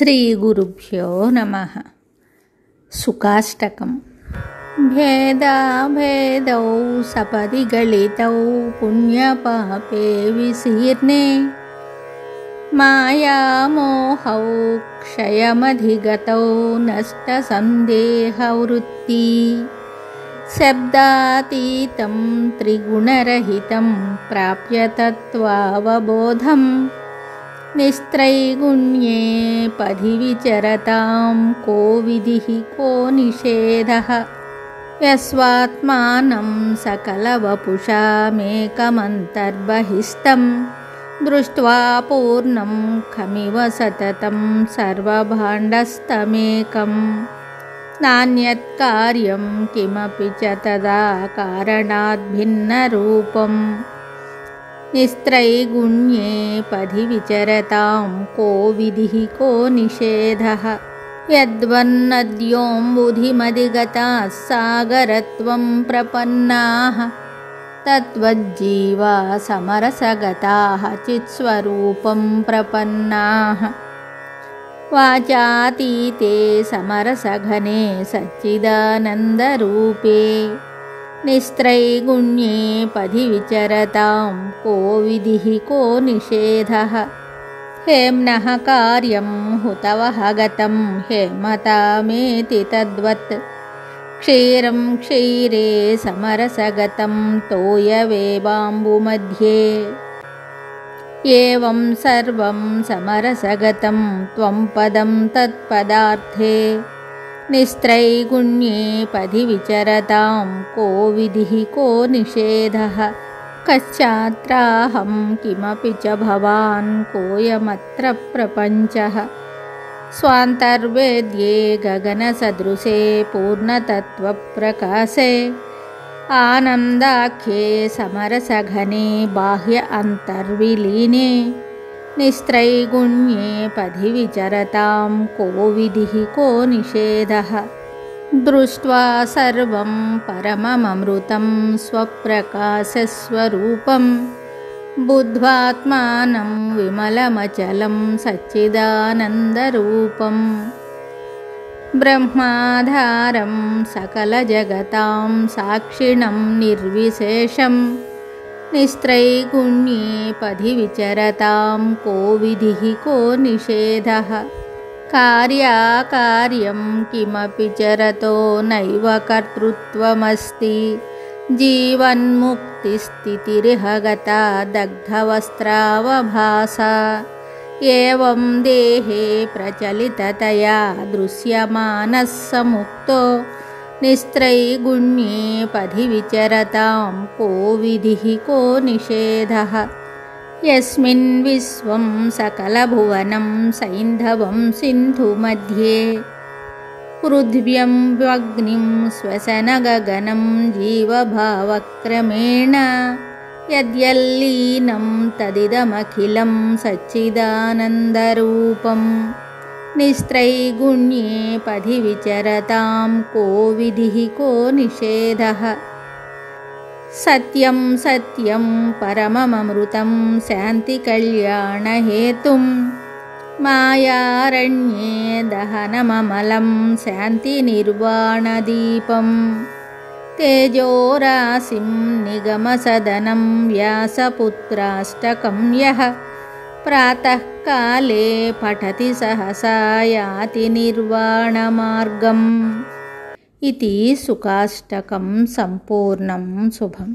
श्रीगुरुभ्यो नमः। सुकाष्टकम्। भेदाभेदौ सपदि गलितौ पुण्यपापे विशीर्णे मायामोहौ क्षयमधिगतौ नष्टसन्देहवृत्ति शब्दातीतं त्रिगुणरहितं प्राप्य तत्त्वावबोधम् निस्त्रैगुण्ये पदि विचरतां को विधिः को निषेधः यस्वात्मानं सकलवपुषामेकमन्तर्बहिस्तं दृष्ट्वा पूर्णं खमिव सततं सर्वभाण्डस्तमेकं नान्यत् कार्यं किमपि च तदा कारणात् भिन्नरूपम् निस्त्रैगुण्ये पदि विचरतां को विधिः को निषेधः यद्वन्नद्योऽम्बुधिमधिगताः सागरत्वं प्रपन्नाः तत्त्वज्जीवा समरसगताः चित्स्वरूपं प्रपन्नाः वाचातीते समरसघने सच्चिदानन्दरूपे निस्त्रैगुण्ये पदि विचरतां को विधिः को निषेधः हेम्नः कार्यं हुतवः गतं हेमतामेति तद्वत् क्षीरं क्षीरे समरसगतं तोयवेवाम्बुमध्ये एवं सर्वं समरसगतं त्वं पदं तत्पदार्थे निस्त्रैगुण्ये पदि विचरतां को विधिः को निषेधः कश्चात्राहं किमपि च भवान् कोऽयमत्र प्रपञ्चः स्वान्तर्वेद्ये गगनसदृशे पूर्णतत्त्वप्रकाशे आनन्दाख्ये समरसघने बाह्य अन्तर्विलीने निस्त्रैगुण्ये पदि विचरतां को विधिः को निषेधः दृष्ट्वा सर्वं परमममृतं स्वप्रकाशस्वरूपं बुद्ध्वात्मानं विमलमचलं सच्चिदानन्दरूपं ब्रह्माधारं सकलजगतां साक्षिणं निर्विशेषं निस्त्रैगुण्ये पदि विचरतां को विधिः को निषेधः कार्याकार्यं किमपि चरतो नैव कर्तृत्वमस्ति जीवन्मुक्तिस्थितिरिह गता दग्धवस्त्रावभासा एवं देहे प्रचलिततया दृश्यमानः समुक्तो निस्त्रैगुण्ये पदि विचरतां को विधिः को निषेधः यस्मिन् विश्वं सकलभुवनं सैन्धवं सिन्धुमध्ये पृथिव्यं वग्निं श्वसनगगनं जीवभावक्रमेण यद्यल्लीनं तदिदमखिलं सच्चिदानन्दरूपं निस्त्रैगुण्ये पदि विचरतां को विधिः को निषेधः सत्यं सत्यं परमममृतं शान्तिकल्याणहेतुं मायारण्ये दहनममलं शान्तिनिर्वाणदीपं तेजोराशिं निगमसदनं व्यासपुत्राष्टकं यः प्रातःकाले पठति सहसा याति निर्वाणमार्गम् इति सुकाष्टकं सम्पूर्णं शुभम्।